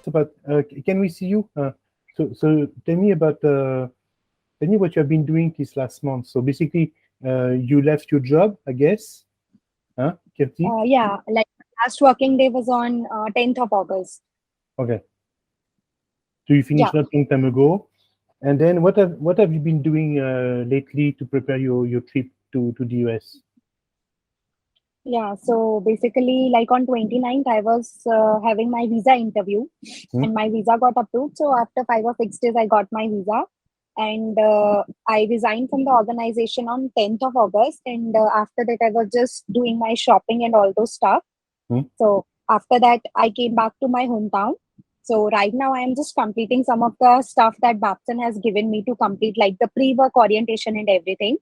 about, can we see you? So tell me about, tell me what you have been doing this last month. So basically, you left your job, I guess, huh, Kirti? Yeah, like last working day was on 10th of August. Okay. So you Yeah, finished not long time ago. And then what have you been doing lately to prepare your trip to the US? yeah. So basically, like on 29th, I was having my visa interview Hmm? and my visa got approved. So after 5 or 6 days, I got my visa. And I resigned from the organization on 10th of August. And after that, I was just doing my shopping and all those stuff. Hmm? So after that, I came back to my hometown. So right now, I am just completing some of the stuff that Babson has given me to complete, like the pre-work orientation and everything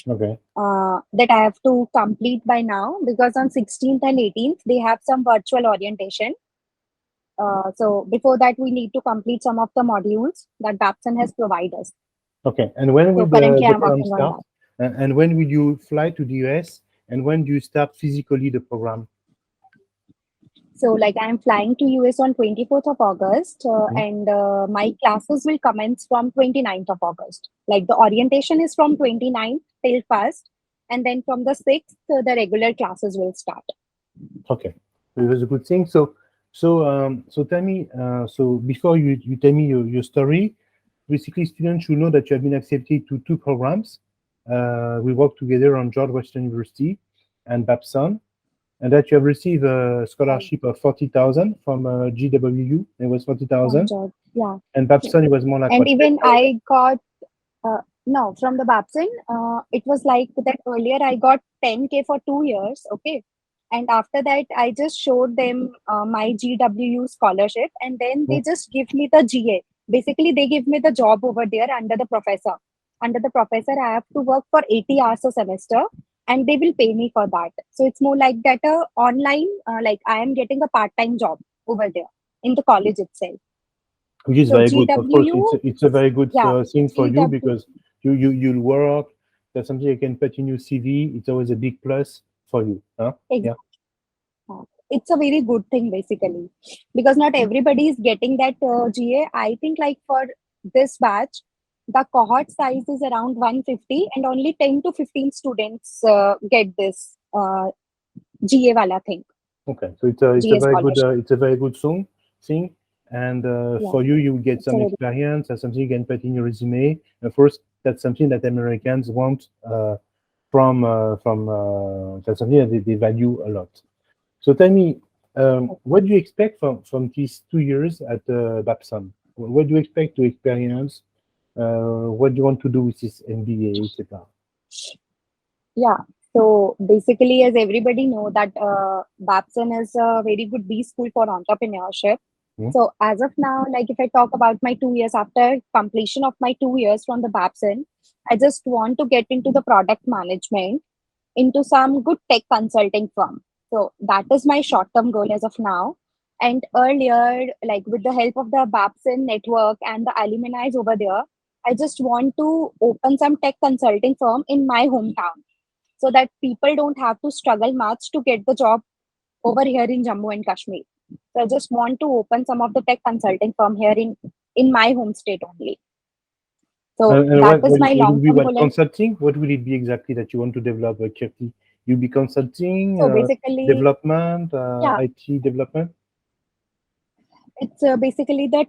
Okay. that I have to complete by now, because on 16th and 18th, they have some virtual orientation. So before that, we need to complete some of the modules that Babson has provided us. Okay. And when will So currently, the I'm program working on start? that. And when will you fly to the US? And when do you start physically the program? So like I'm flying to US on 24th of August Hmm? and my classes will commence from 29th of August. Like the orientation is from 29th till 1st, and then from the 6th, the regular classes will start. Okay. It was a good thing. So tell me, so before you tell me your story, basically students should know that you have been accepted to two programs. We work together on George Washington University and Babson, and that you have received a Right. scholarship of 40,000 from GWU. It was From 40,000, George. Yeah. and Babson it was more like And what, even 10,000? I got, no, from the Babson, it was like that earlier I got 10K for 2 years. Okay. And after that, I just showed them my GWU scholarship, and then Hmm? they just give me the GA. Basically, they give me the job over there under the professor. Under the professor, I have to work for 80 hours a semester, and they will pay me for that. So it's more like that online, like I am getting a part-time job over there in the college itself. Which is So very good. Of course, GWU, it's a very good yeah, thing for you GW, because you'll work. That's something you can put in your CV. It's always a big plus for you, huh? Yeah. it's a very good thing basically, because not everybody is getting that GA. I think like for this batch, the cohort size is around 150, and only 10 to 15 students get this GA wala thing, Okay. So it's a GA very good scholarship. thing, and Yeah, for you, you will get it's a some very experience. That's something you can put in your resume. Of course, that's something that Americans want from that's something that they value a lot. So tell me, what do you expect from these 2 years at Babson? What do you expect to experience? What do you want to do with this MBA, etc.? Yeah. So basically, as everybody know that Babson is a very good B school for entrepreneurship. Hmm? So as of now, like if I talk about my 2 years after completion of my 2 years from the Babson, I just want to get into the product management into some good tech consulting firm. So that is my short-term goal as of now. And earlier, like with the help of the Babson network and the alumni over there, I just want to open some tech consulting firm in my hometown so that people don't have to struggle much to get the job over here in Jammu and Kashmir. So I just want to open some of the tech consulting firm here in my home state only. So And that what, is what, my what will long be term what goal. And consulting? What will it be exactly that you want to develop, Kirti? You'll be consulting, so basically, development, yeah, IT development? it's basically the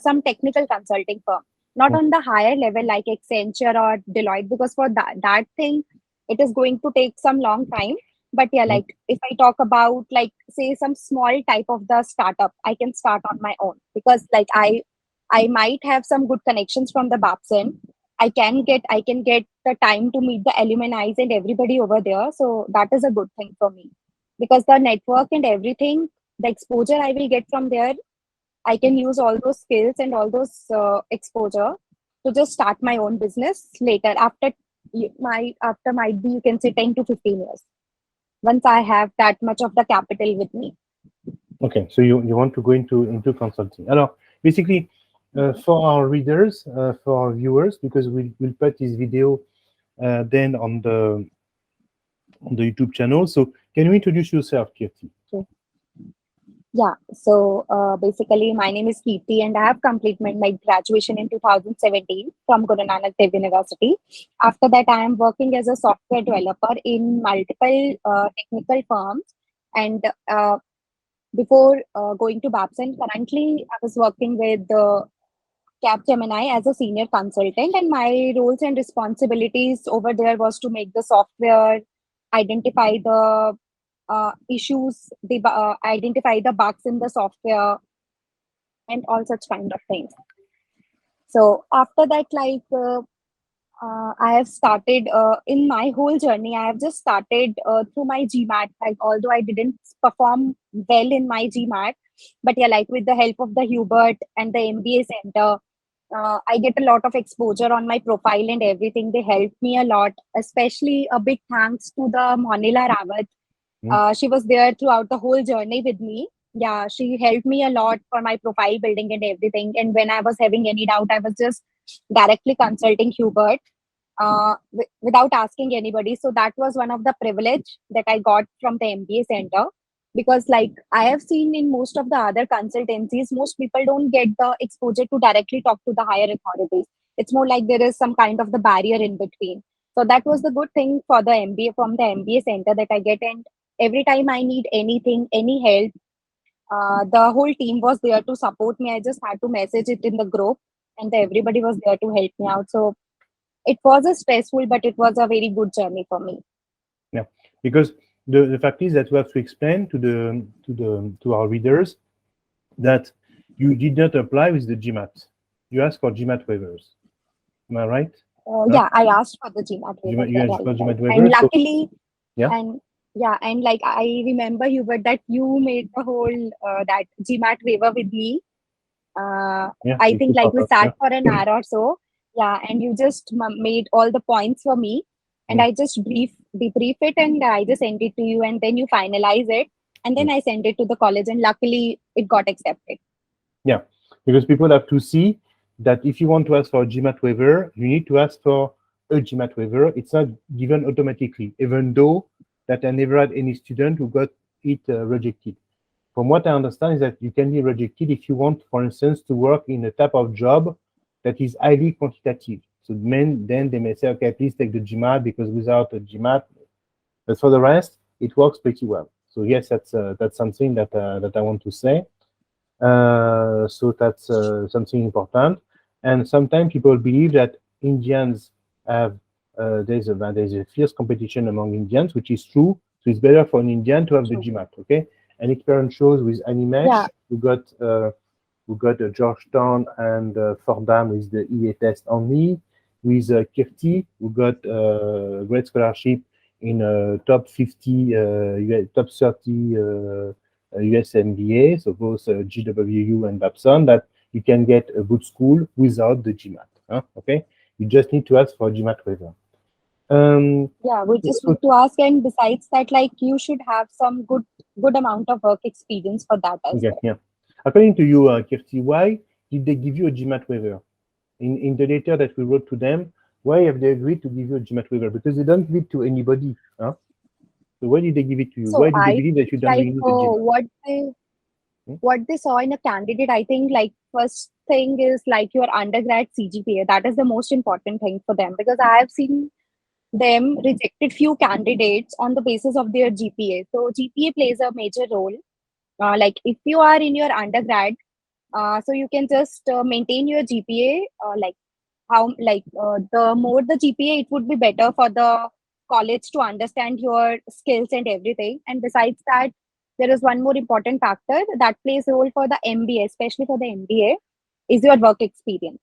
some technical consulting firm, not Hmm. on the higher level like Accenture or Deloitte, because for that thing, it is going to take some long time. But yeah, Hmm. like if I talk about like say some small type of the startup, I can start on my own, because like I might have some good connections from the Babson. I can get the time to meet the alumni and everybody over there. So that is a good thing for me, because the network and everything, the exposure I will get from there, I can use all those skills and all those exposure to just start my own business later after after might be you can say 10 to 15 years, once I have that much of the capital with me. Okay, so you want to go into consulting. Alors, basically, for our readers, for our viewers, because we'll put this video then on the YouTube channel. So can you introduce yourself, Kirti? So, Yeah, so basically, my name is Kirti, and I have completed my graduation in 2017 from Guru Nanak Dev University. After that, I am working as a software developer in multiple technical firms. And before going to Babson, currently I was working with Capgemini as a senior consultant, and my roles and responsibilities over there was to make the software, identify the issues, identify the bugs in the software, and all such kind of things. So after that, I have started in my whole journey. I have just started through my GMAT. Like although I didn't perform well in my GMAT, but yeah, like with the help of the Hubert and the MBA Center, I get a lot of exposure on my profile and everything. They helped me a lot, especially a big thanks to the Monila Rawat. She was there throughout the whole journey with me. Yeah, she helped me a lot for my profile building and everything. And when I was having any doubt, I was just directly consulting Hubert without asking anybody. So that was one of the privilege that I got from the MBA Center. Because like I have seen in most of the other consultancies, most people don't get the exposure to directly talk to the higher authorities. It's more like there is some kind of the barrier in between. So that was the good thing for the MBA from the MBA Center that I get. And every time I need anything, any help, the whole team was there to support me. I just had to message it in the group, and everybody was there to help me out. So it was a stressful, but it was a very good journey for me. Yeah, because the fact is that we have to explain to our readers that you did not apply with the GMAT. You asked for GMAT waivers. Am I right? Yeah, I asked for the GMAT waiver. You Yeah, asked for right, right. GMAT And waivers. So, luckily, yeah. and yeah, and like I remember you, but that you made the whole that GMAT waiver with me. Yeah. I You think took like part we of, sat yeah. for an hour or so. Yeah, and you just made all the points for me, and I just debrief it, and I just sent it to you, and then you finalize it, and then I sent it to the college, and luckily it got accepted. Yeah, because people have to see that if you want to ask for a GMAT waiver, you need to ask for a GMAT waiver. It's not given automatically, even though that I never had any student who got it rejected. From what I understand is that you can be rejected if you want, for instance, to work in a type of job that is highly quantitative. So then they may say, okay, please take the GMAT because without a GMAT, but for the rest, it works pretty well. So yes, that's something that I want to say. So that's something important. And sometimes people believe that Indians have there's a fierce competition among Indians, which is true. So it's better for an Indian to have the GMAT. Okay, and experience shows with Animesh, Yeah. who got Georgetown and Fordham with the EA test only. With Kirti, who got a great scholarship in top 50, top 30 US MBA, so both GWU and Babson, that you can get a good school without the GMAT. Okay, you just need to ask for GMAT waiver. Yeah, we just need to ask, and besides that, like you should have some good amount of work experience for that as well. Yeah. According to you, Kirti, why did they give you a GMAT waiver? In the letter that we wrote to them, why have they agreed to give you a GMAT waiver? Because they don't give it to anybody. So why did they give it to you? So Why did they I believe that you don't like really need the GMAT? what they saw in a candidate. I think like first thing is like your undergrad CGPA. That is the most important thing for them, because I have seen them rejected few candidates on the basis of their GPA. So GPA plays a major role. Like if you are in your undergrad, so you can just maintain your GPA. The more the GPA, it would be better for the college to understand your skills and everything. And besides that, there is one more important factor that plays a role for the MBA, especially for the MBA, is your work experience.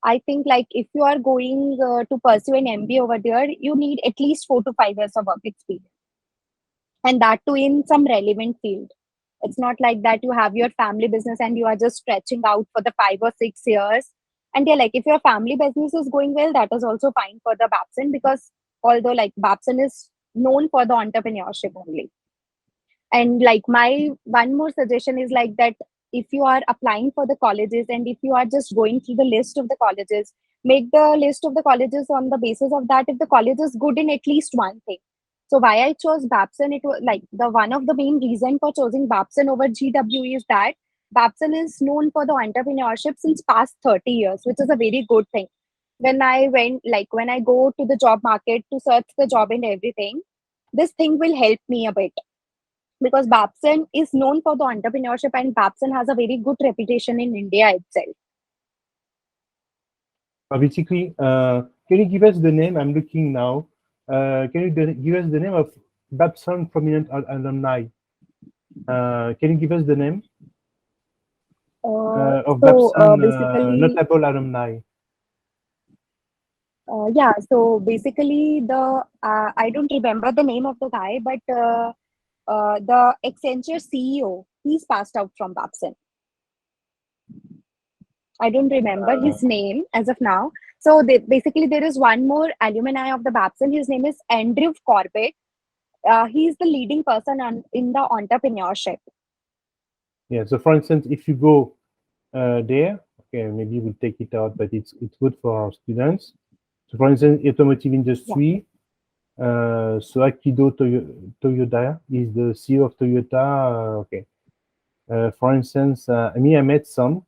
I think like if you are going to pursue an MBA over there, you need at least 4 to 5 years of work experience, and that too in some relevant field. It's not like that you have your family business and you are just stretching out for the 5 or 6 years. And yeah, like if your family business is going well, that is also fine for the Babson, because although like Babson is known for the entrepreneurship only. And like my one more suggestion is like that if you are applying for the colleges and if you are just going through the list of the colleges, make the list of the colleges on the basis of that if the college is good in at least one thing. So why I chose Babson, it was like the one of the main reason for choosing Babson over GW is that Babson is known for the entrepreneurship since past 30 years, which is a very good thing. When I go to the job market to search the job and everything, this thing will help me a bit because Babson is known for the entrepreneurship and Babson has a very good reputation in India itself. Basically, can you give us the name? I'm looking now. Can you give us the name of Babson prominent alumni? Can you give us the name of Babson notable alumni? Yeah, so basically I don't remember the name of the guy, but the Accenture CEO, he's passed out from Babson. I don't remember his name as of now. So basically, there is one more alumni of the Babson. His name is Andrew Corbett. He's the leading person in the entrepreneurship. Yeah. So, for instance, if you go there, okay, maybe we'll take it out, but it's good for our students. So, for instance, automotive industry. Yeah. So Akido Toyoda is the CEO of Toyota. Okay. For instance, I met some,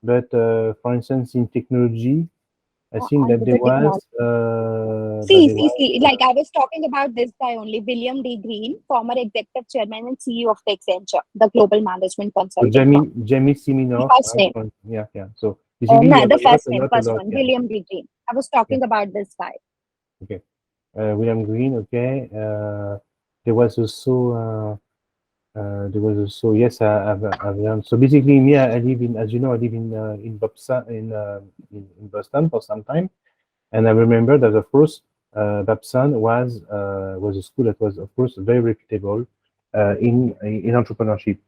but for instance, in technology, I think that there was. See, like I was talking about this guy only, William D. Green, former executive chairman and CEO of Accenture, the global management consulting. So Jamie Siminoff. First name. Yeah. So no, the first one, yeah. William D. Green. I was talking about this guy. Okay. William Green. Okay. There was also. Yes, I've learned. So basically, me, I live in, as you know, I live in Babson, in Boston for some time, and I remember that of course Babson was a school that was of course very reputable in entrepreneurship.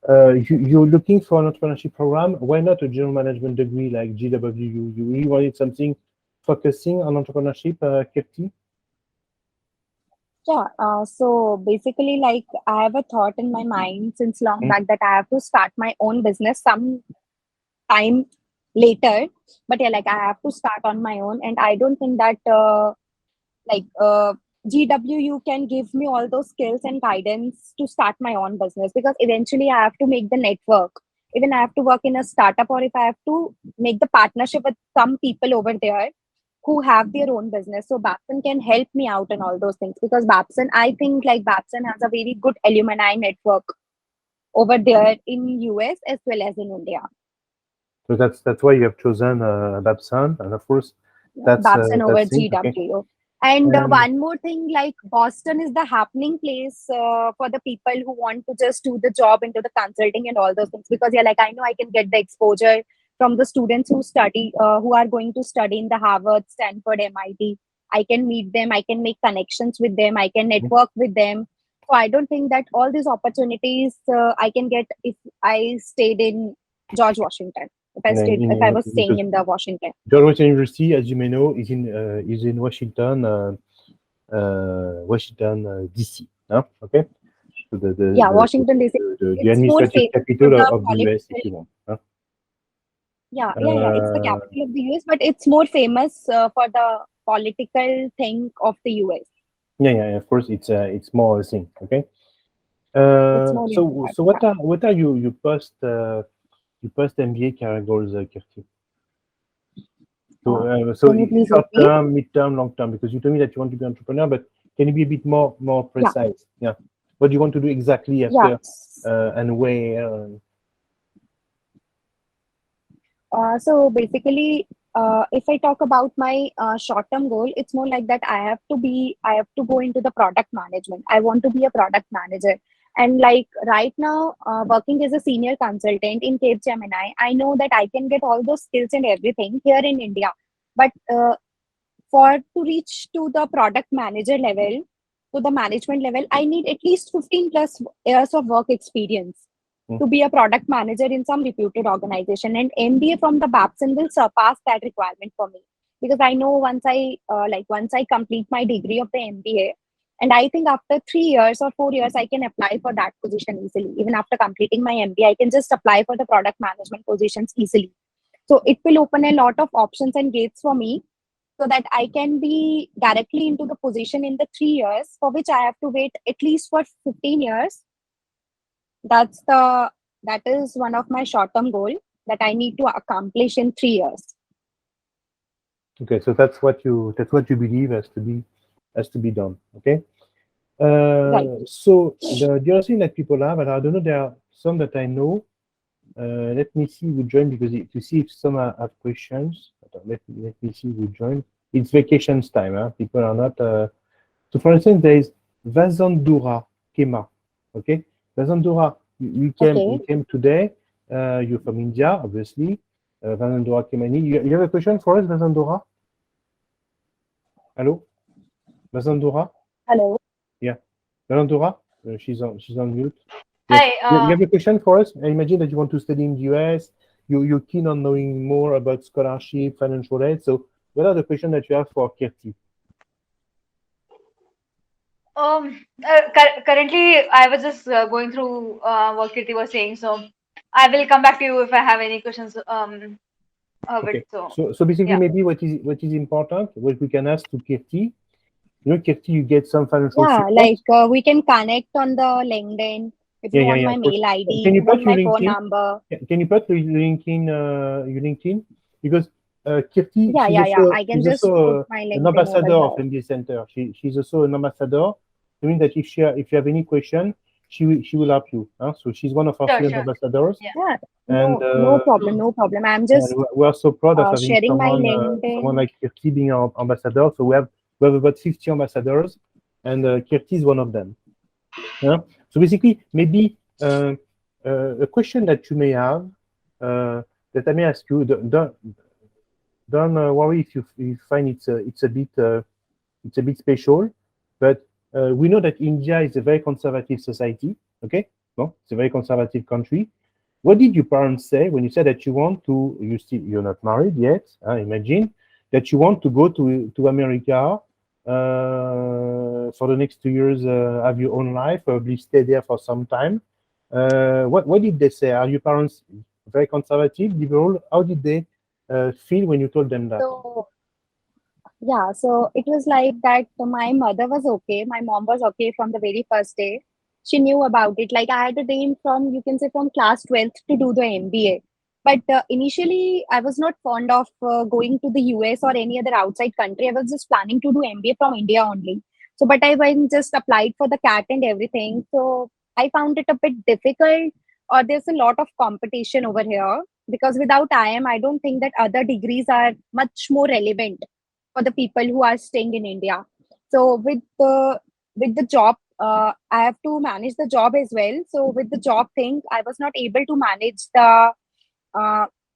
You're looking for an entrepreneurship program. Why not a general management degree like GW? You really wanted something focusing on entrepreneurship, Kirti? Yeah, so basically, like I have a thought in my mind since long back that I have to start my own business some time later. But yeah, like I have to start on my own, and I don't think that GWU can give me all those skills and guidance to start my own business because eventually I have to make the network. Even I have to work in a startup, or if I have to make the partnership with some people over there who have their own business. So Babson can help me out in all those things because I think like Babson has a very good alumni network over there in US as well as in India. So that's why you have chosen Babson, and of course that's Babson over GW. Okay. And one more thing, like Boston is the happening place for the people who want to just do the job into the consulting and all those things because like I know I can get the exposure from the students who study, who are going to study in the Harvard, Stanford, MIT. I can meet them, I can make connections with them, I can network with them. So I don't think that all these opportunities I can get if I stayed in George Washington. If I was staying in the Washington. George Washington University, as you may know, is in Washington, Washington DC. No? Okay. So Washington DC. The administrative capital of the US, if you want. Huh? Yeah. It's the capital of the US, but it's more famous for the political thing of the US. Yeah. Of course, it's more a thing. Okay. So what are your post MBA career goals, Kirti? So short term, mid term, long term. Because you told me that you want to be an entrepreneur, but can you be a bit more precise? Yeah. What do you want to do exactly after and where? So basically, if I talk about my short-term goal, it's more like that I have to go into the product management. I want to be a product manager. And like right now, working as a senior consultant in Capgemini, I know that I can get all those skills and everything here in India. But to reach to the product manager level, to the management level, I need at least 15 plus years of work experience to be a product manager in some reputed organization. And MBA from the Babson will surpass that requirement for me because I know once I complete my degree of the MBA, and I think after 3 years or 4 years, I can apply for that position easily. Even after completing my MBA, I can just apply for the product management positions easily. So it will open a lot of options and gates for me so that I can be directly into the position in the 3 years, for which I have to wait at least for 15 years. That is one of my short-term goal that I need to accomplish in 3 years. Okay, so that's what you believe has to be done. Okay. Right. So the other thing that people have, and I don't know, there are some that I know. Let me see who joined, because to see if some have questions. Let me see who joined. It's vacations time. Huh? People are not. So for instance, there is Vazandura Kema. Okay, Vazandura, you came today. You're from India, obviously. Vazandura Kemani. You have a question for us, Vazandura? Hello, Vazandura. Hello. Yeah, Vazandura. She's on mute. Hi. You have a question for us? I imagine that you want to study in the US. You're keen on knowing more about scholarship, financial aid. So, what are the questions that you have for Kirti? Currently, I was just going through what Kirti was saying, so I will come back to you if I have any questions. Okay. So So basically, yeah. maybe what is important, what we can ask to Kirti. You know, Kirti, you get some financial support. Like we can connect on the LinkedIn. If you want my mail ID, can you want put your my LinkedIn? phone number. Can you put your LinkedIn? Because Kirti, I can just put my LinkedIn an ambassador over of MBA Center. She's also an ambassador. I mean that if you have any question, she will help you. Huh? So she's one of our student ambassadors. Yeah. And No problem. I'm just we are so proud of having sharing my someone LinkedIn. like Kirti being our ambassador. So we have about 50 ambassadors, and Kirti is one of them. Yeah? So basically, maybe a question that you may have that I may ask you. Don't worry if you find it's a bit special, but we know that India is a very conservative society. Okay, no, it's a very conservative country. What did your parents say when you said that you want to? You're not married yet. Imagine that you want to go to America for the next 2 years, have your own life, probably stay there for some time. What did they say? Are your parents very conservative, liberal? How did they feel when you told them that? So it was like that. My mother was okay. My mom was okay from the very first day. She knew about it. Like I had a dream from, you can say, from class 12th to do the MBA. But initially, I was not fond of going to the US or any other outside country. I was just planning to do MBA from India only. So, but I went just applied for the CAT and everything. So I found it a bit difficult, or there's a lot of competition over here, because without IM, I don't think that other degrees are much more relevant for the people who are staying in India. So with the job, I have to manage the job as well. So with the job thing, I was not able to manage the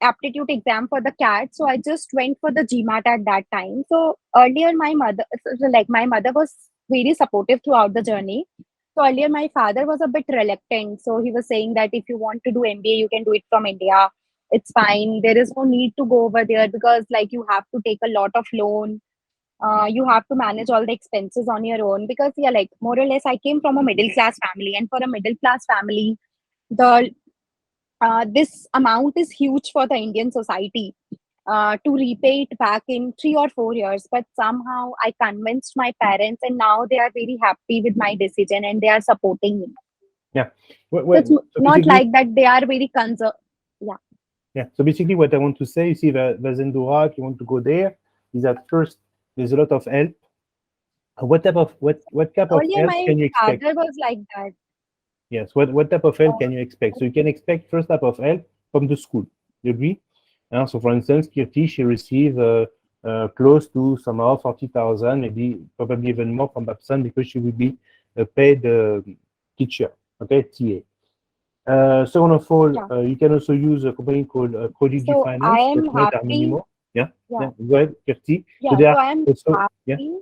aptitude exam for the CAT. So I just went for the GMAT at that time. So earlier, my mother was very supportive throughout the journey. So earlier, my father was a bit reluctant. So he was saying that if you want to do MBA, you can do it from India. It's fine. There is no need to go over there, because like you have to take a lot of loan. You have to manage all the expenses on your own, because like more or less I came from a middle class family, and for a middle class family, the this amount is huge for the Indian society to repay it back in 3 or 4 years. But somehow I convinced my parents, and now they are very happy with my decision and they are supporting me. Yeah. So it's not like that they are very concerned. Yeah. So basically, what I want to say, you see, Vazendura, if you want to go there, is that first there's a lot of help. What type of help can you expect? Father was like that. Yes. What type of help can you expect? So you can expect first type of help from the school. You agree? So for instance, Kirti, she received close to somehow 40,000, maybe probably even more from Babson, because she will be a paid teacher. Okay, TA. Second of all, you can also use a company called Prodigy Finance. I am happy. Yeah. Go ahead, Kirti. So I am happy.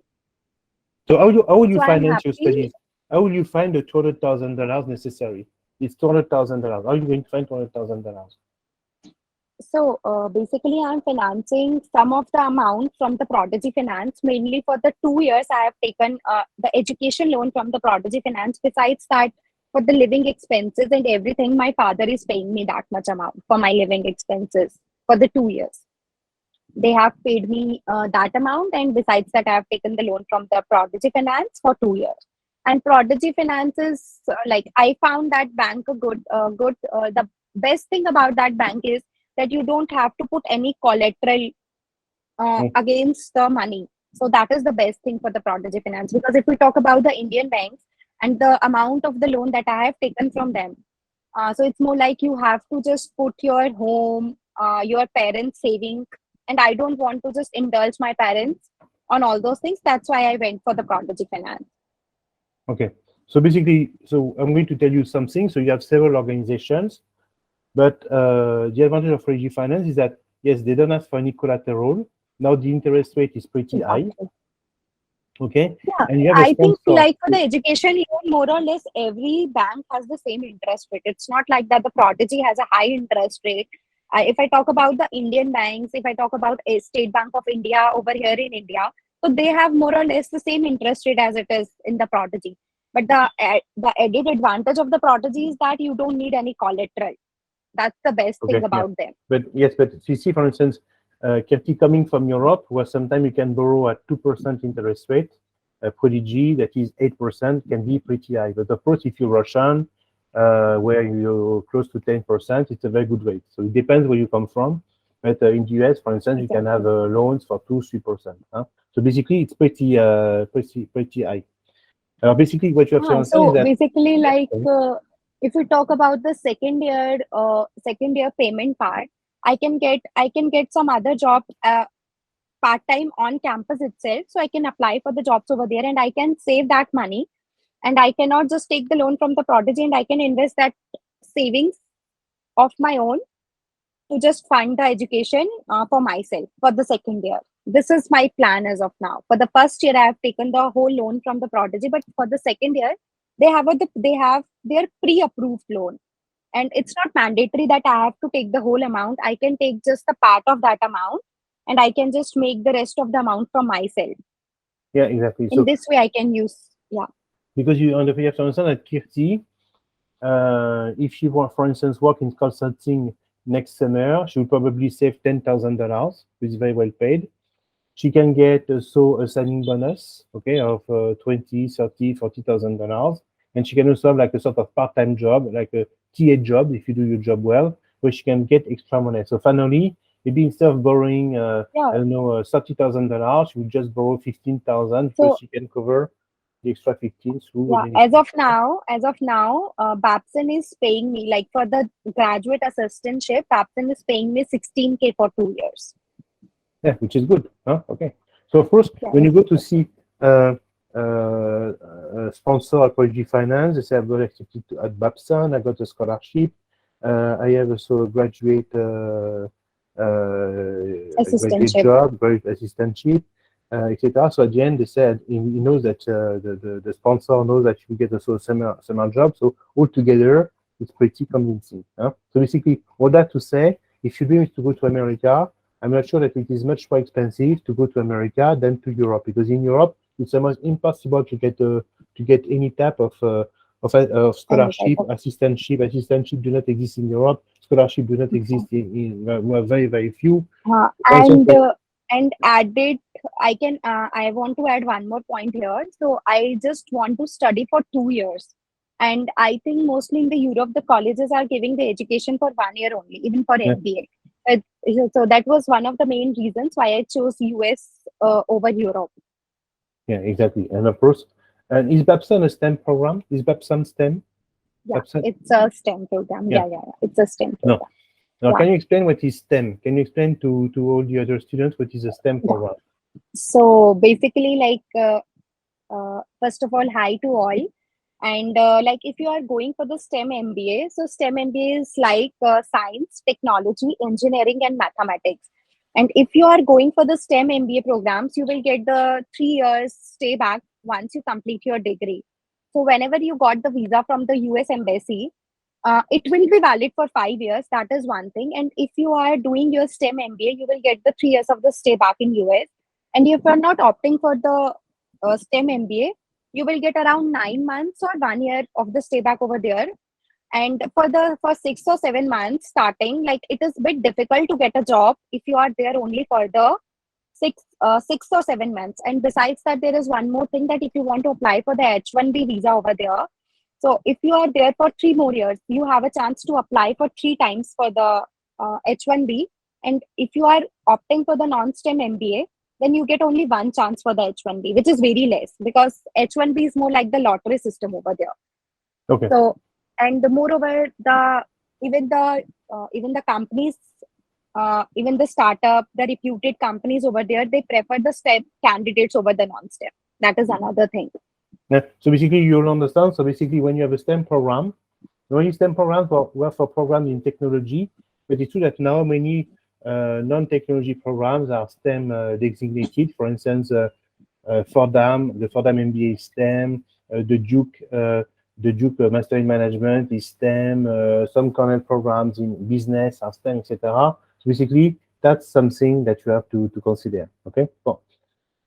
So how will you finance your studies? How will you find the $200,000 necessary? It's $200,000. How are you going to find $200,000? So basically, I'm financing some of the amount from the Prodigy Finance. Mainly for the 2 years, I have taken the education loan from the Prodigy Finance. Besides that, for the living expenses and everything, my father is paying me that much amount for my living expenses for the 2 years. They have paid me that amount, and besides that, I have taken the loan from the Prodigy Finance for 2 years. And Prodigy Finance is like, I found that bank a good. The best thing about that bank is that you don't have to put any collateral against the money. So that is the best thing for the Prodigy Finance. Because if we talk about the Indian banks and the amount of the loan that I have taken from them, so it's more like you have to just put your home, your parents' saving, and I don't want to just indulge my parents on all those things. That's why I went for the Prodigy Finance. Okay. So basically, so I'm going to tell you something. So you have several organizations, but the advantage of Prodigy Finance is that, yes, they don't ask for any collateral. Now the interest rate is pretty high. Okay. Yeah, and you have I think sponsor. like for the education loan, more or less every bank has the same interest rate. It's not like that the Prodigy has a high interest rate. If I talk about the Indian banks, if I talk about a State Bank of India over here in India, so they have more or less the same interest rate as it is in the Prodigy. But the added advantage of the Prodigy is that you don't need any collateral. That's the best thing about them. But yes, but you see, for instance, Kirti coming from Europe, where sometimes you can borrow at 2% interest rate. Prodigy, that is 8%, can be pretty high. But of course, if you're Russian, where you're close to 10%, it's a very good rate. So it depends where you come from. But in the US, for instance, you can have loans for 2-3%. So basically, it's pretty high. Basically, what you have to understand is that basically, like if we talk about the second year payment part, I can get some other job part-time on campus itself, so I can apply for the jobs over there, and I can save that money, and I cannot just take the loan from the Prodigy, and I can invest that savings of my own to just fund the education for myself for the second year. This is my plan as of now. For the first year, I have taken the whole loan from the Prodigy, but for the second year, they have their pre-approved loan, and it's not mandatory that I have to take the whole amount. I can take just a part of that amount, and I can just make the rest of the amount from myself. Yeah, exactly. In this way, I can use, because you have to understand that Kirti, if she want, for instance, work in consulting next summer, she will probably save $10,000, which is very well paid. She can get also a signing bonus, okay, of $20,000, $30,000, $40,000, and she can also have like a sort of part-time job, like a TA job, if you do your job well, where she can get extra money. So finally, maybe instead of borrowing, I don't know, $30,000, she would just borrow $15,000 because she can cover the extra 15 through. As of now, Babson is paying me, like for the graduate assistantship, Babson is paying me 16K for 2 years. Yeah, which is good. Okay. So of course, when you go to see sponsor at Prodigy Finance, they say I've got accepted at Babson, I got a scholarship. I have also a graduate job, graduate assistantship, etc. So at the end, they said he knows that the sponsor knows that you get also a summer job. So altogether, it's pretty convincing. So basically, all that to say, if you're going to go to America, I'm not sure that it is much more expensive to go to America than to Europe, because in Europe it's almost impossible to get any type of scholarship, assistantship. Assistantship do not exist in Europe. Scholarship do not exist in very, very few. And added, I want to add one more point here. So I just want to study for 2 years. And I think mostly in the Europe, the colleges are giving the education for 1 year only, even for MBA. So that was one of the main reasons why I chose US over Europe. Yeah, exactly. And of course, and is Babson a STEM program? Is Babson STEM? Yeah, Babson? It's a STEM program. Yeah. It's a STEM program. Now, can you explain what is STEM? Can you explain to all the other students what is a STEM program? So basically, like, first of all, hi to all. And like if you are going for the STEM MBA, so STEM MBA is like science, technology, engineering, and mathematics. And if you are going for the STEM MBA programs, you will get the 3 years stay back once you complete your degree. So whenever you got the visa from the US Embassy, it will be valid for 5 years. That is one thing. And if you are doing your STEM MBA, you will get the 3 years of the stay back in US. And if you are not opting for the STEM MBA, you will get around 9 months or 1 year of the stay back over there. And for 6 or 7 months starting, like it is a bit difficult to get a job if you are there only for the 6 or 7 months. And besides that, there is one more thing, that if you want to apply for the H1B visa over there, so if you are there for 3 more years, you have a chance to apply for 3 times for the H1B. And if you are opting for the non-STEM MBA, then you get only one chance for the H1B, which is very less, because H1B is more like the lottery system over there. Okay. So, and moreover, even the companies, even the startup, the reputed companies over there, they prefer the STEM candidates over the non-STEM. That is another thing. Yeah. So basically, you'll understand. So basically, when you have a STEM program, normally STEM programs were for programs in technology, but it's true that now many non-technology programs are STEM designated. For instance, Fordham, the Fordham MBA is STEM, the Duke Master in Management is STEM, some Cornell programs in business are STEM, etc. So basically, that's something that you have to consider. Okay. Well,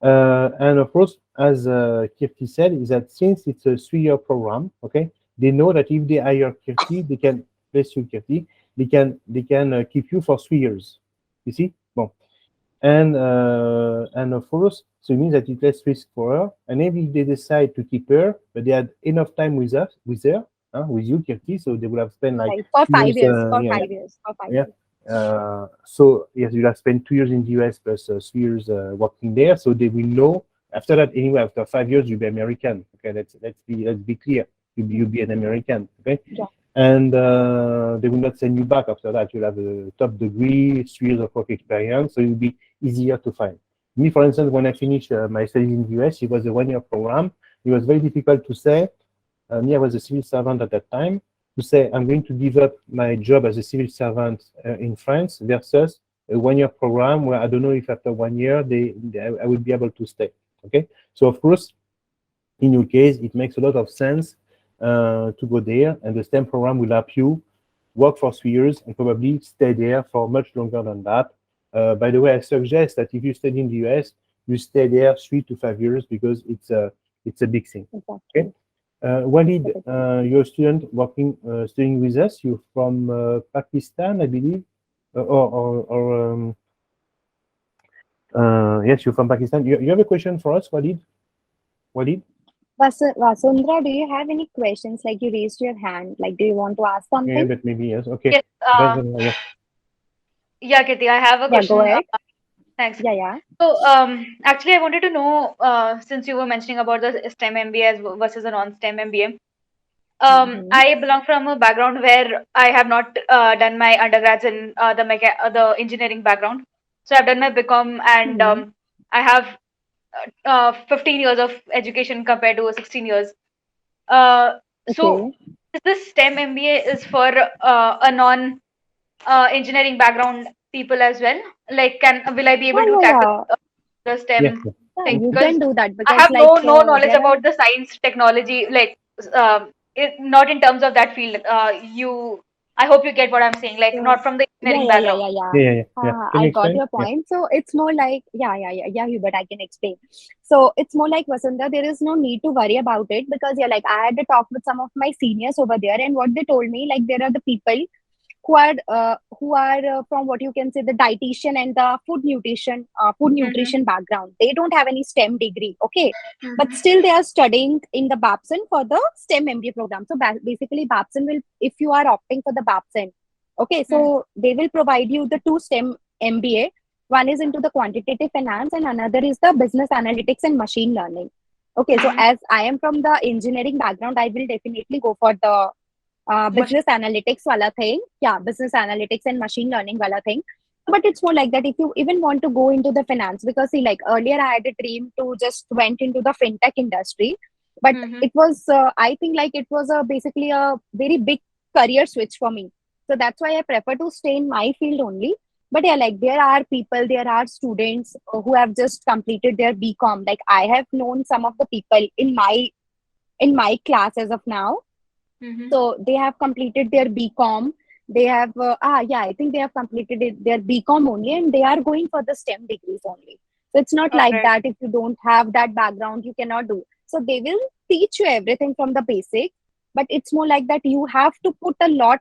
and of course, as Kirti said, is that since it's a 3-year program, okay, they know that if they hire Kirti, they can bless you, Kirti. They can keep you for 3 years. You see, bon. And of course, so it means that it's less risk for her. And maybe they decide to keep her, but they had enough time with her, with you, Kirti. So they would have spent like Right. For 5 years. For yeah, 5 years. For 5 yeah. years. So yes, you'll have spent 2 years in the US plus 3 years working there. So they will know after that. Anyway, after 5 years, you'll be American. Okay, let's be clear. You'll be an American. Okay, Yeah. and they will not send you back after that. You'll have a top degree, 3 years of work experience, so it'll be easier to find. Me, for instance, when I finished my studies in the US, it was a 1-year program. It was very difficult to say. Me, I was a civil servant at that time. To say I'm going to give up my job as a civil servant in France versus a 1-year program where I don't know if after 1 year I will be able to stay. Okay, so of course, in your case, it makes a lot of sense to go there, and the STEM program will help you work for 3 years and probably stay there for much longer than that. By the way, I suggest that if you study in the US, you stay there 3 to 5 years because it's a big thing. Exactly. Okay. Walid, you're a student studying with us. You're from Pakistan, I believe, yes, you're from Pakistan. You have a question for us, Walid? Walid? Vasundhara, do you have any questions? Like, you raised your hand. Like, do you want to ask something? Yeah, but maybe yes. Okay. Yes, Yeah. yeah, Kirti, I have a Yeah, question. go ahead. Thanks. Yeah. So, actually, I wanted to know, since you were mentioning about the STEM MBA versus a non-STEM MBA, I belong from a background where I have not done my undergrads in the engineering background. So I've done my BCom, and I have 15 years of education compared to 16 years. So Okay. this STEM MBA is for a non engineering background people as well? Like, will I be able to tackle Yeah. the STEM Yes. Yeah, thing? you Because can do that, I because have like no knowledge there are about the science technology, like not in terms of that field. I hope you get what I'm saying. Like, yeah not from the yeah engineering yeah yeah background. yeah yeah. Yeah. Can I you got explain? your Yeah. point. So it's more like yeah, Hubert, I can explain. So it's more like, Vasundhara, there is no need to worry about it, because yeah, like I had a talk with some of my seniors over there, and what they told me, like, there are the people who are from, what you can say, the dietitian and the food Mm-hmm. nutrition background. They don't have any STEM degree, okay, but Mm-hmm. still they are studying in the Babson for the STEM MBA program. So basically, Babson will, if you are opting for the Babson, okay, so they will provide you the 2 STEM MBA. One is into the quantitative finance, and another is the business analytics and machine learning. Okay, so Mm-hmm. as I am from the engineering background, I will definitely go for the business analytics wala thing. Yeah, business analytics and machine learning wala thing. But it's more like that if you even want to go into the finance, because see, like earlier I had a dream to just went into the fintech industry, but Mm-hmm. it was I think like it was basically a very big career switch for me. So that's why I prefer to stay in my field only. But yeah, like there are students who have just completed their BCom. Like I have known some of the people in my class as of now, Mm-hmm. so they have completed their BCom. They have, I think they have completed their BCom only, and they are going for the STEM degrees only. So it's not All like right. that. If you don't have that background, you cannot do. So they will teach you everything from the basic. but it's more like that you have to put a lot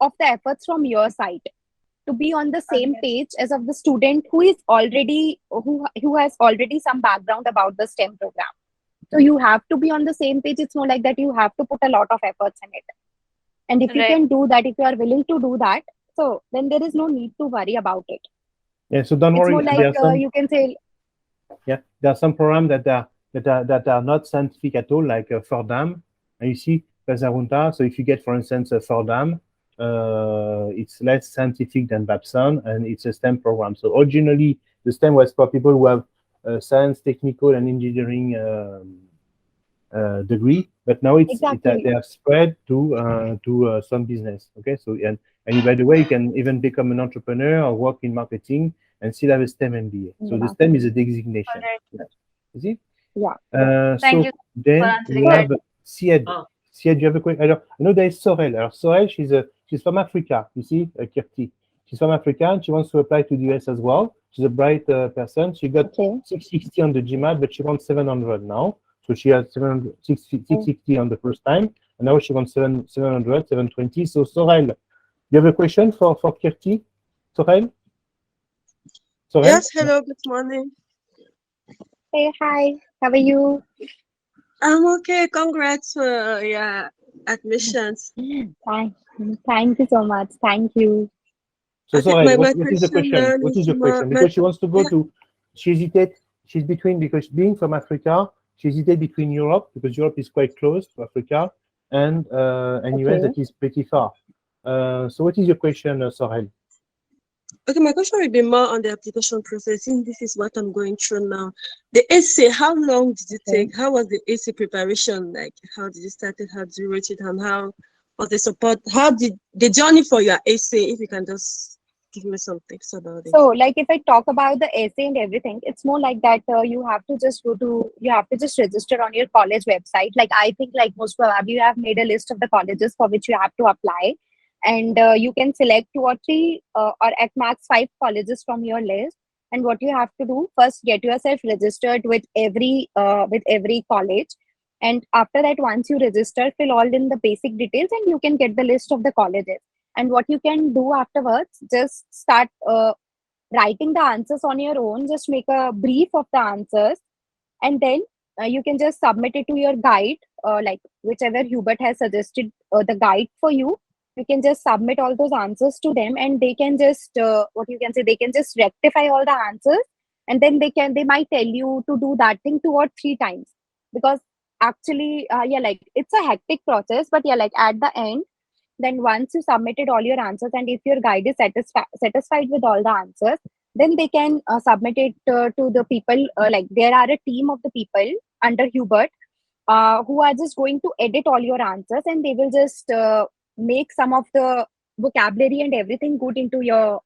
of the efforts from your side to be on the same page as of the student who is already who has already some background about the STEM program. So you have to be on the same page. It's more like that you have to put a lot of efforts in it. And if you Right. can do that, if you are willing to do that, so then there is no need to worry about it. Yeah, so don't It's worry. more like There are some, you can say, there are some programs that are not scientific at all, like Fordham. And you see Pesarunta. So if you get, for instance, a Fordham, it's less scientific than Babson, and it's a STEM program. So originally, the STEM was for people who have science, technical, and engineering degree, but now exactly. they have spread to some business. Okay, so and by the way, you can even become an entrepreneur or work in marketing and still have a STEM MBA. So the STEM is a designation. All right. Yeah. You see? Yeah. Thank So you for then we answering that. have Sied. Sied, you have a question? I know there is Sorel. Sorel, she's from Africa. You see, Kirti. She's from Africa and she wants to apply to the US as well. She's a bright person. She got Okay. 660 on the GMAT, but she wants 700 now. So she had 660 on the first time, and now she wants 700, 720. So Sorel, you have a question for Kirti? Sorel? Sorel? Yes, hello, good morning. Hey, hi. How are you? I'm okay. Congrats for your admissions. Thank you so much. Thank you. So Okay, Sorel, my what is the question question? What is is the question? Because she wants to go to, she hesitates, she's between, because being from Africa, she hesitates between Europe, because Europe is quite close to Africa, and US that is pretty far. So what is your question, Sorel? okay, my question will be more on the application process. Since this is what I'm going through now. The essay, how long did it take? How was the essay preparation? Like, how did you start it? How did you write it? And how was the support? How did the journey for your essay? If you can just give me some tips about it. So, like, if I talk about the essay and everything, it's more like that you have to just register on your college website. Like, I think, like, most probably you have made a list of the colleges for which you have to apply, and you can select 2 or 3 or at max 5 colleges from your list. And what you have to do first, get yourself registered with every college, and after that, once you register, fill all in the basic details, and you can get the list of the colleges. And what you can do afterwards, just start writing the answers on your own. Just make a brief of the answers, and then you can just submit it to your guide, like whichever Hubert has suggested the guide for you. You can just submit all those answers to them, and they can just they can just rectify all the answers, and then they might tell you to do that thing 2 or 3 times, because actually like it's a hectic process, but yeah, like at the end, then once you submitted all your answers, and if your guide is satisfied with all the answers, then they can submit it to the people, like there are a team of the people under Hubert who are just going to edit all your answers, and they will just make some of the vocabulary and everything good into your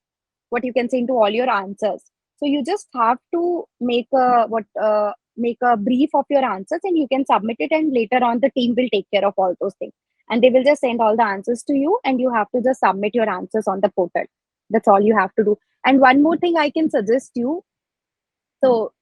into all your answers. So you just have to make a brief of your answers, and you can submit it, and later on the team will take care of all those things, and they will just send all the answers to you, and you have to just submit your answers on the portal. That's all you have to do. And one more thing I can suggest you. So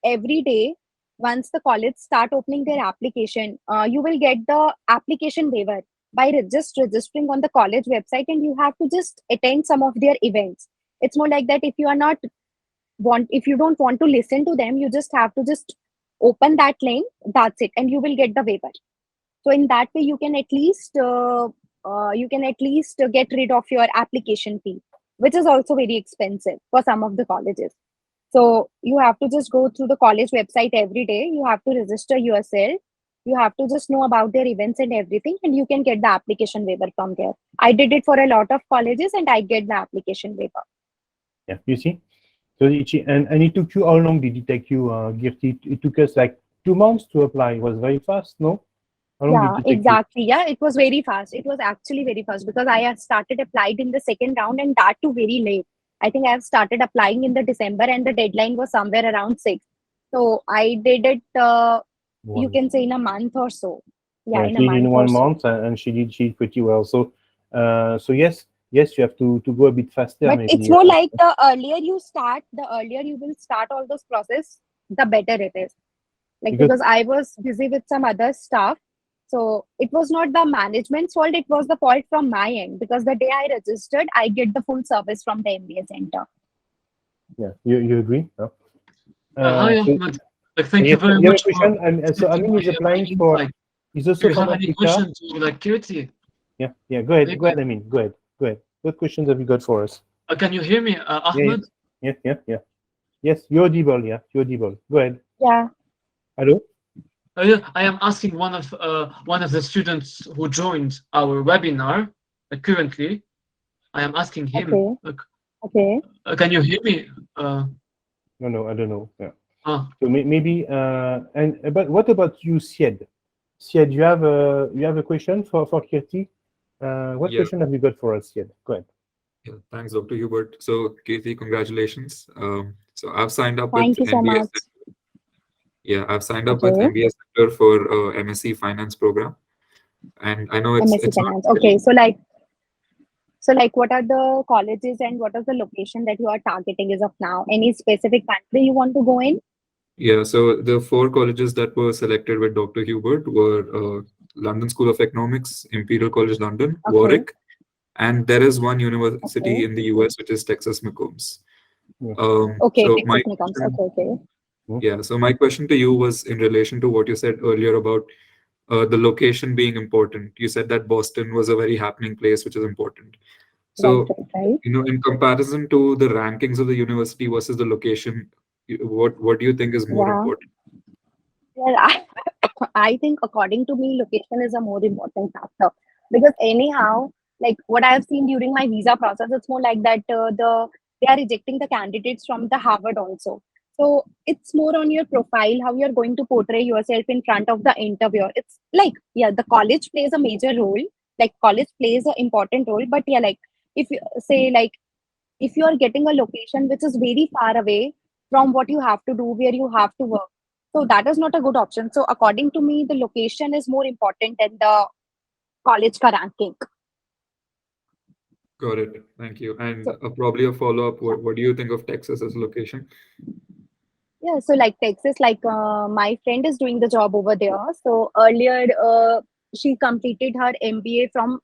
every day, once the college start opening their application, you will get the application waiver by just registering on the college website, and you have to just attend some of their events. It's more like that. If you don't want to listen to them, you just have to just open that link. That's it, and you will get the waiver. So in that way, you can at least get rid of your application fee, which is also very expensive for some of the colleges. So you have to just go through the college website every day. You have to register yourself. You have to just know about their events and everything, and you can get the application waiver from there. I did it for a lot of colleges, and I get the application waiver. Yeah, you see. So and it took you, how long did it take you, Kirti? It took us like 2 months to apply. It was very fast, no? How long Yeah, did it take exactly. Yeah, it was very fast. It was actually very fast, because I had started applied in the second round, and that too very late. I think I have started applying in the December, and the deadline was somewhere around 6. So I did it, you can say, in a month or so. Yeah, in a she did in month or 1 so. month, and she did pretty well. So, so yes, you have to go a bit faster. But Maybe. it's more like the earlier you will start all those process, the better it is. Like, because I was busy with some other stuff, So it was not the management's fault, it was the fault from my end, because the day I registered, I get the full service from the MBA center. Yeah, you agree? No? Hi, So Ahmed. Thank you you very have a much for question? So Amin is applying for, invite. he's Do also you from have any Africa. questions to Kirti? Yeah, go ahead, Amin, go ahead. What questions have you got for us? Can you hear me, Ahmed? Yeah. Yes, you're audible, you're audible. Go ahead. Yeah. Hello? I am asking one of the students who joined our webinar currently. I am asking him. Okay. Can you hear me? No, I don't know. Yeah. Ah. So maybe but what about you, Syed? Syed, you have a question for Kirti? What question have you got for us, Syed? Go ahead. Yeah, thanks, Dr. Hubert. So, Kirti, congratulations. So I've signed up Thank with you so MBA. much. Yeah, I've signed up with MBA Center for MSc Finance program, and I know it's MSc Finance. not Okay, so what are the colleges and what is the location that you are targeting as of now? Any specific country you want to go in? Yeah, so the 4 colleges that were selected with Dr. Hubert were London School of Economics, Imperial College London, Warwick, and there is one university in the US, which is Texas McCombs. Okay, so Texas McCombs. Okay. Yeah, so my question to you was in relation to what you said earlier about the location being important. You said that Boston was a very happening place, which is important. So, right. in comparison to the rankings of the university versus the location, what do you think is more important? Well, I think according to me, location is a more important factor, because anyhow, like what I have seen during my visa process, it's more like that they are rejecting the candidates from the Harvard also. So it's more on your profile, how you're going to portray yourself in front of the interviewer. It's like, the college plays a major role. Like college plays an important role, but if you say if you are getting a location which is very far away from what you have to do, where you have to work, so that is not a good option. So according to me, the location is more important than the college ka ranking. Got it. Thank you. And probably a follow-up, what do you think of Texas as a location? Yeah, so Texas, my friend is doing the job over there. So earlier, she completed her MBA from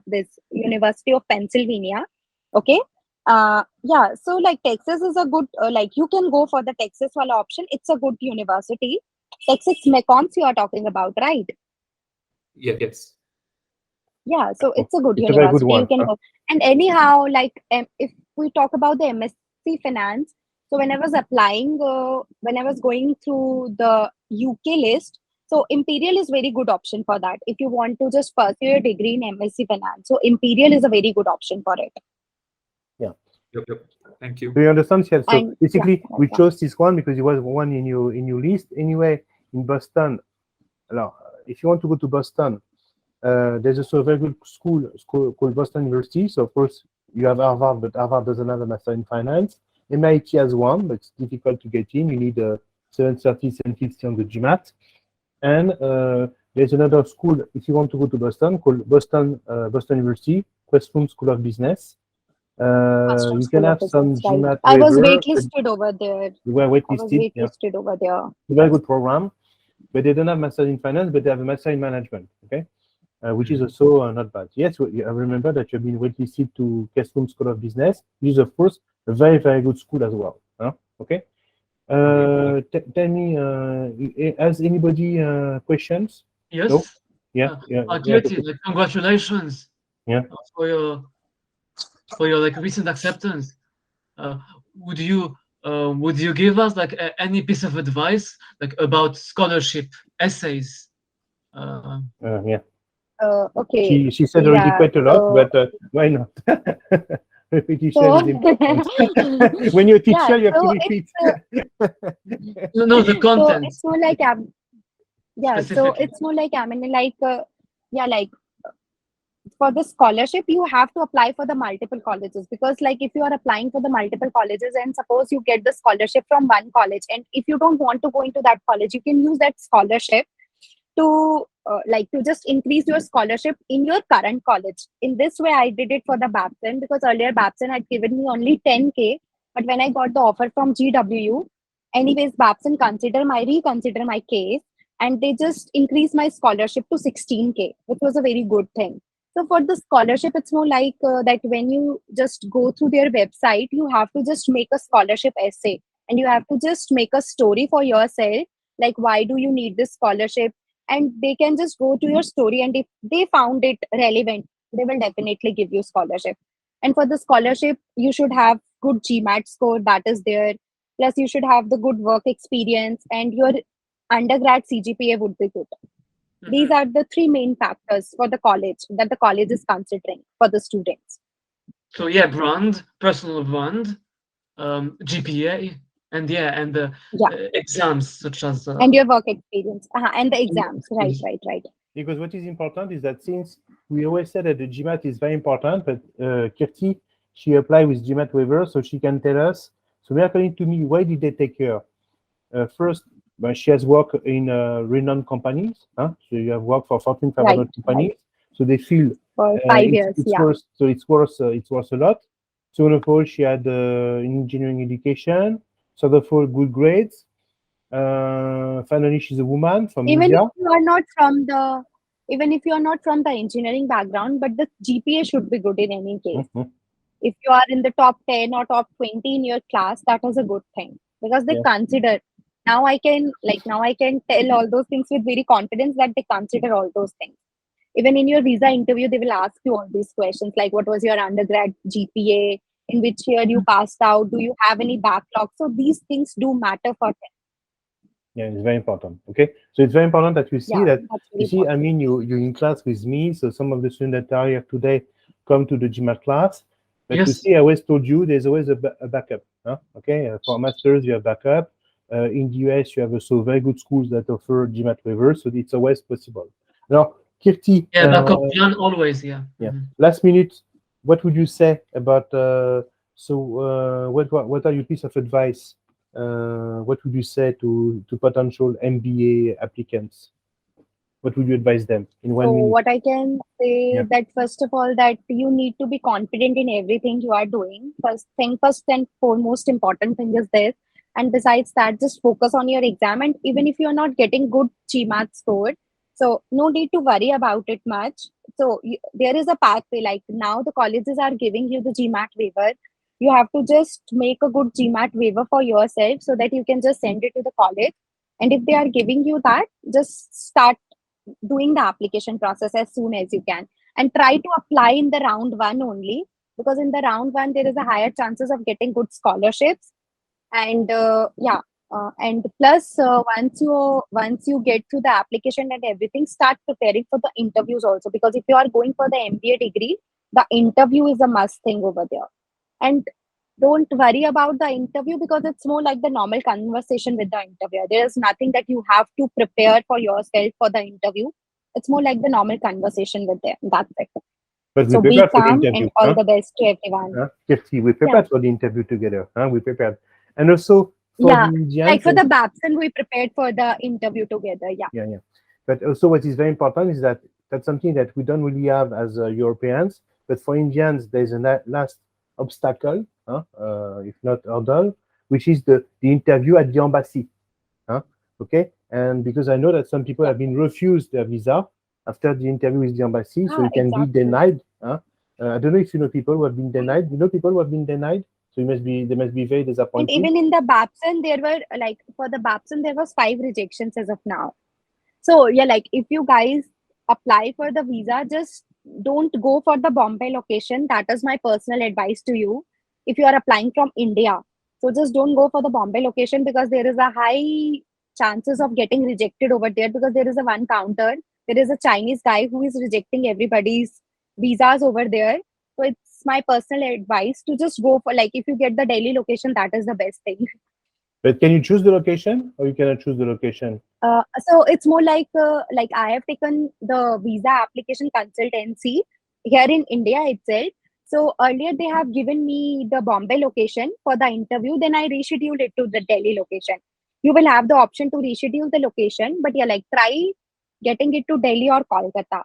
this University of Pennsylvania. Okay. So Texas is a good, you can go for the Texas wala option. It's a good university. Texas McCombs you are talking about, right? Yes. Yeah, so it's a good It's a very university. good one, You can go. And anyhow, if we talk about the MSc Finance, so when I was applying, when I was going through the UK list, so Imperial is very good option for that. If you want to just pursue your degree in MSc Finance, so Imperial is a very good option for it. Yeah. Yep. Thank you. Do you understand? Yeah. So basically, yeah, we chose this one because it was one in your list. Anyway, in Boston, if you want to go to Boston, there's also a very good school called Boston University. So of course you have Harvard, but Harvard doesn't have a master in finance. MIT has one, but it's difficult to get in. You need a 730, 750 on the GMAT. And there's another school if you want to go to Boston called Boston University, Questrom School of Business. You can have some GMAT. I was waitlisted over there. You were waitlisted. Over there. It's a very good program, but they don't have master in finance, but they have a master in management. Okay. Which is also not bad. Yes, I remember that you've been waitlisted to Questrom School of Business, which is, of course, a very, very good school as well. Okay. Tell me, has anybody questions? Yes. No? Yeah. Kirti, congratulations. Yeah. For your recent acceptance. Would you give us any piece of advice about scholarship essays? Yeah. Okay. She said already quite a lot, but why not? Repetition is important. When you're a teacher, you have to repeat. No, the content. So it's more like so it's more like for the scholarship you have to apply for the multiple colleges, because if you are applying for the multiple colleges and suppose you get the scholarship from one college, and if you don't want to go into that college, you can use that scholarship to to just increase your scholarship in your current college. In this way I did it for the Babson, because earlier Babson had given me only 10K, but when I got the offer from GW, anyways Babson reconsider my case, and they just increased my scholarship to 16K, which was a very good thing. So for the scholarship, it's more like that when you just go through their website, you have to just make a scholarship essay, and you have to just make a story for yourself, like why do you need this scholarship? And they can just go to your story, and if they found it relevant, they will definitely give you scholarship. And for the scholarship, you should have good GMAT score, that is there. Plus, you should have the good work experience, and your undergrad CGPA would be good. These are the three main factors for the college that the college is considering for the students. So yeah, brand, personal brand, GPA, and the exams such as and your work experience and the exams. Right. Because what is important is that since we always said that the GMAT is very important, but Kirti, she applied with GMAT waiver, so she can tell us. So we are according to me, why did they take her? First, she has worked in renowned companies. So you have worked for Fortune 500 companies. Right. So they feel for 5 years. It's worth, so it's worth a lot. So of all, she had engineering education. So of all, good grades. Finally, she's a woman from India. Even if you are not from the engineering background, but the GPA should be good in any case. If you are in the top 10 or top 20 in your class, that is a good thing, because they consider. Now I can tell all those things with very confidence that they consider all those things. Even in your visa interview, they will ask you all these questions, like what was your undergrad GPA, in which year you passed out, do you have any backlog? So these things do matter for them. Yeah, it's very important. Okay, so it's very important that you see that. You see, important. I mean, you're in class with me, so some of the students that are here today come to the GMAT class. But you see, I always told you there's always a backup. Okay, for masters you have backup. In the US you have also very good schools that offer GMAT waivers, so it's always possible. Now, Kirti. Backup plan always. Last minute, what would you say about? What are your piece of advice? What would you say to potential MBA applicants? What would you advise them in 1 minute? What I can say that first of all, that you need to be confident in everything you are doing. First and foremost important thing is this. And besides that, just focus on your exam. And even if you're not getting good GMAT score, so no need to worry about it much. So there is a pathway. Like now the colleges are giving you the GMAT waiver. You have to just make a good GMAT waiver for yourself so that you can just send it to the college. And if they are giving you that, just start doing the application process as soon as you can. And try to apply in the round 1 only, because in the round 1, there is a higher chances of getting good scholarships. And and plus once you get through the application and everything, start preparing for the interviews also, because if you are going for the MBA degree, the interview is a must thing over there. And don't worry about the interview, because it's more like the normal conversation with the interviewer. There's nothing that you have to prepare for yourself for the interview. It's more like the normal conversation with them. That's it. But so be calm and all the best to everyone. Kirti, we prepared for the interview together. We prepared. And also for the Indians, like for the Babson, we prepared for the interview together. Yeah. But also what is very important is that that's something that we don't really have as Europeans. But for Indians, there's a last obstacle, if not hurdle, which is the interview at the embassy. Okay, and because I know that some people have been refused their visa after the interview with the embassy, so you can be denied. I don't know if you know people who have been denied. You know people who have been denied. So they must be very disappointed. And even in the Babson, there were for the Babson, there was 5 rejections as of now. So if you guys apply for the visa, just don't go for the Bombay location. That is my personal advice to you. If you are applying from India, so just don't go for the Bombay location, because there is a high chances of getting rejected over there, because there is a one counter. There is a Chinese guy who is rejecting everybody's visas over there. So it's my personal advice to just go for, if you get the Delhi location, that is the best thing. But can you choose the location, or you cannot choose the location? So it's more like I have taken the visa application consultancy here in India itself. So earlier they have given me the Bombay location for the interview. Then I rescheduled it to the Delhi location. You will have the option to reschedule the location, but try getting it to Delhi or Kolkata.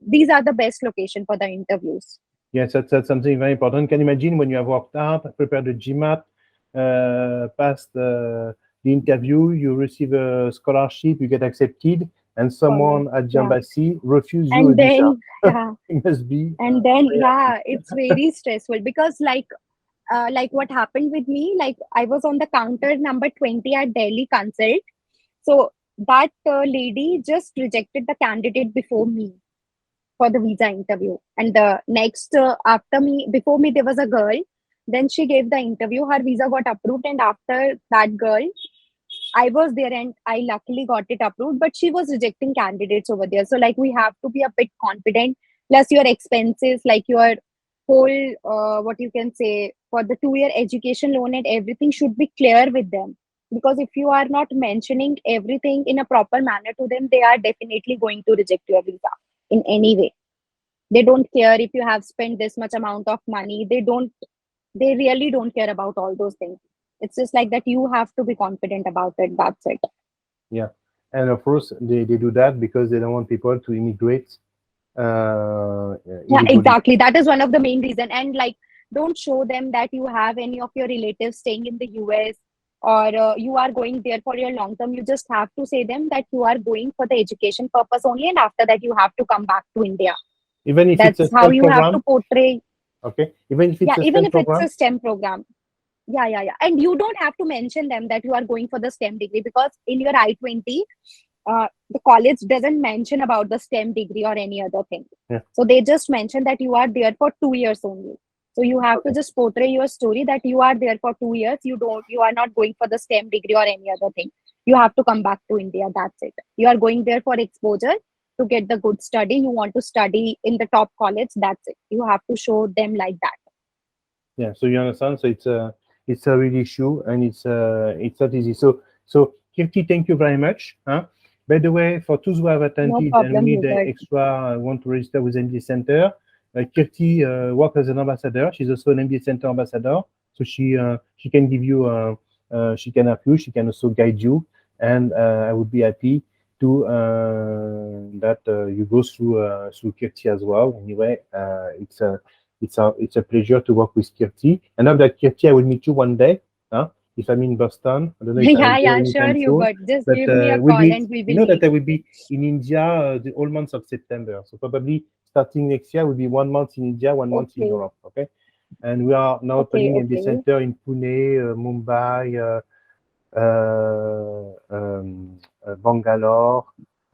These are the best location for the interviews. Yes, that's something very important. Can you imagine when you have worked hard, prepared the GMAT, passed the interview, you receive a scholarship, you get accepted, and someone at the embassy refuses you a And visa. then, It must be. and then, it's very stressful because like what happened with me, like I was on the counter number 20 at Delhi Consult. So that lady just rejected the candidate before me for the visa interview. And the next, before me, there was a girl. Then she gave the interview, her visa got approved. And after that girl, I was there and I luckily got it approved, but she was rejecting candidates over there. So, like, we have to be a bit confident. Plus, your expenses, like your whole, what you can say, for the 2-year education loan and everything should be clear with them. Because if you are not mentioning everything in a proper manner to them, they are definitely going to reject your visa in any way. They don't care if you have spent this much amount of money. They really don't care about all those things. It's just like that you have to be confident about it. That's it. Yeah. And of course, they do that because they don't want people to immigrate. Yeah, illegally. exactly. That is one of the main reason. And like, don't show them that you have any of your relatives staying in the US or you are going there for your long term. You just have to say them that you are going for the education purpose only, and after that you have to come back to India. Even if That's it's a how STEM you program. have to portray. Okay. Even if it's a Even STEM if program. it's a STEM program. Yeah. And you don't have to mention them that you are going for the STEM degree, because in your I-20, the college doesn't mention about the STEM degree or any other thing. Yeah. So they just mention that you are there for 2 years only. So you have to just portray your story that you are there for 2 years. You are not going for the STEM degree or any other thing. You have to come back to India. That's it. You are going there for exposure to get the good study. You want to study in the top college. That's it. You have to show them like that. Yeah. So you understand. So it's a real issue, and it's not easy. So Kirti, thank you very much. By the way, for those who have attended and problem, need Hubert. extra, want to register with MBA Center, Kirti works as an ambassador. She's also an MBA Center ambassador. So she can give you, she can help you. She can also guide you, and I would be happy to that you go through Kirti as well. Anyway, it's a pleasure to work with Kirti. And now that Kirti, I will meet you one day. If I'm in Boston, I don't know if I will go anytime Sure, soon, Hubert. Just but give me a we'll call meet. and we will You know that meet. I will be in India the whole month of September. So probably starting next year will be 1 month in India, 1 month in Europe. Okay. And we are now opening MBA Center in Pune, Mumbai, Bangalore,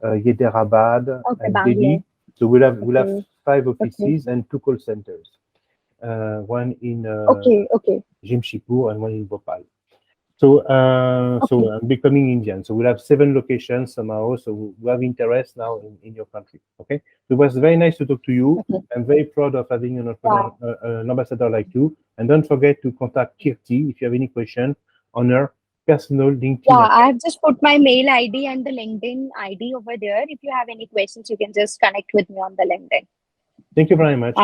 Hyderabad, and Delhi. So we'll have 5 offices and 2 call centers. One in Jamshedpur and one in Bhopal. So I'm becoming Indian. So we'll have 7 locations somehow. So we have interest now in your country. Okay. So it was very nice to talk to you. I'm very proud of having an ambassador like you. And don't forget to contact Kirti if you have any question on her personal LinkedIn. Yeah, I have just put my mail ID and the LinkedIn ID over there. If you have any questions, you can just connect with me on the LinkedIn. Thank you very much.